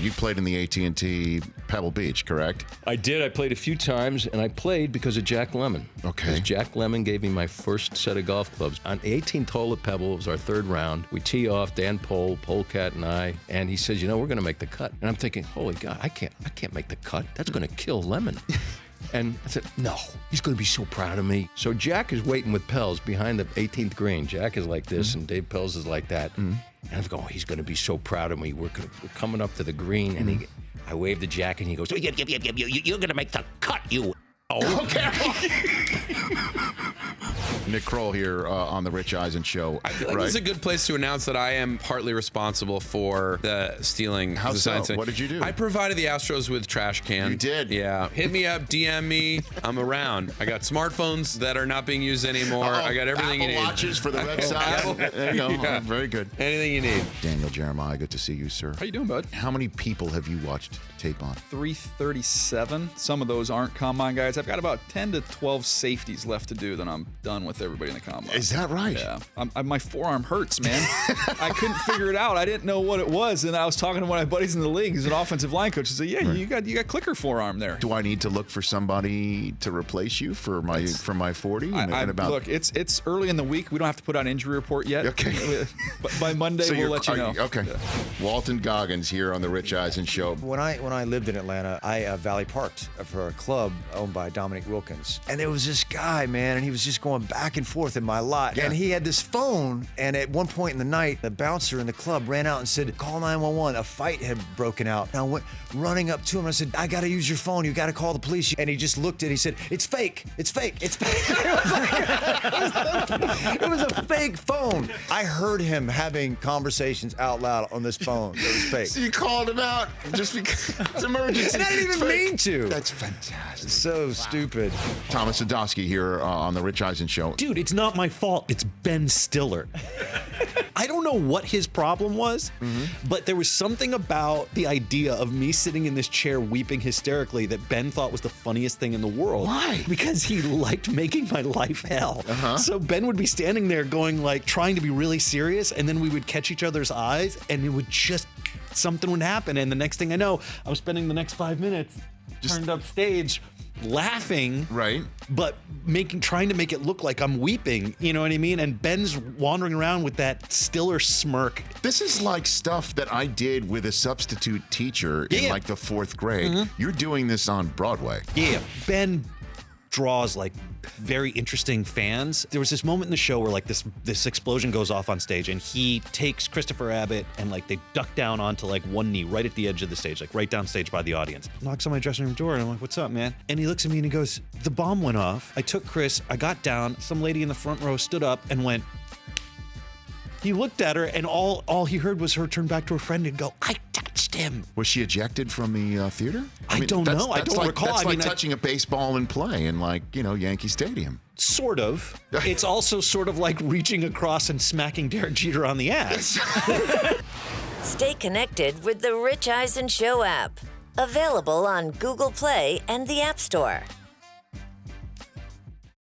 you played in the AT&T Pebble Beach, correct? I did. I played a few times, and I played because of Jack Lemmon. Okay. Because Jack Lemmon gave me my first set of golf clubs. On 18th hole at Pebble, it was our third round. We tee off, Dan Polecat and I, and he says, we're going to make the cut. And I'm thinking, holy God, I can't make the cut. That's going to kill Lemmon. And I said, no, he's going to be so proud of me. So Jack is waiting with Pels behind the 18th green. Jack is like this, and Dave Pels is like that. And I'm going, he's going to be so proud of me. We're coming up to the green, and I wave to Jack, and he goes, you're going to make the cut, you. Oh, okay. Nick Kroll here on the Rich Eisen Show. I feel like this is a good place to announce that I am partly responsible for the stealing. How so? What did you do? I provided the Astros with trash can. You did? Yeah. Hit me up, DM me. I'm around. I got smartphones that are not being used anymore. I got everything Apple you need. Watches for the Red Sox. There you go. Yeah. Very good. Anything you need. Daniel Jeremiah, good to see you, sir. How you doing, bud? How many people have you watched tape on? 337. Some of those aren't combine guys. I've got about 10 to 12 safeties left to do, then I'm done with everybody in the combine. Is that right? Yeah. My forearm hurts, man. I couldn't figure it out. I didn't know what it was, and I was talking to one of my buddies in the league. He's an offensive line coach. He said, "Yeah, you got clicker forearm there." Do I need to look for somebody to replace you for my 40? Look, it's early in the week. We don't have to put out an injury report yet. Okay. But by Monday, we'll let you know. Okay. Yeah. Walton Goggins here on the Rich Eisen Show. When I lived in Atlanta, I Valley Parked for a club owned by Dominic Wilkins. And there was this guy, man, and he was just going back and forth in my lot. Yeah. And he had this phone, and at one point in the night, the bouncer in the club ran out and said, "Call 911. A fight had broken out." And I went running up to him, and I said, "I got to use your phone. You got to call the police." And he just looked at it. He said, "It's fake. It's fake. It's fake." It was a fake phone. I heard him having conversations out loud on this phone. It was fake. So you called him out just because it's emergency. And I didn't even mean to. That's fantastic. So stupid. Thomas Sadowski here on the Rich Eisen Show. Dude, it's not my fault. It's Ben Stiller. I don't know what his problem was, but there was something about the idea of me sitting in this chair weeping hysterically that Ben thought was the funniest thing in the world. Why? Because he liked making my life hell. So Ben would be standing there going like, trying to be really serious, and then we would catch each other's eyes, and it would just, something would happen, and the next thing I know, I'm spending the next 5 minutes turned up stage laughing, right? But trying to make it look like I'm weeping, you know what I mean? And Ben's wandering around with that Stiller smirk. This is like stuff that I did with a substitute teacher in like the 4th grade. You're doing this on Broadway. Yeah, Ben draws like very interesting fans. There was this moment in the show where like this explosion goes off on stage, and he takes Christopher Abbott and like they duck down onto like one knee right at the edge of the stage, like right down stage by the audience. Knocks on my dressing room door, and I'm like, "What's up, man?" And he looks at me and he goes, "The bomb went off. I took Chris, I got down, some lady in the front row stood up and went." He looked at her, and all he heard was her turn back to her friend and go, "I touched him." Was she ejected from the theater? I don't know. I don't recall. That's like touching a baseball in play in like, Yankee Stadium. Sort of. It's also sort of like reaching across and smacking Derek Jeter on the ass. Stay connected with the Rich Eisen Show app. Available on Google Play and the App Store.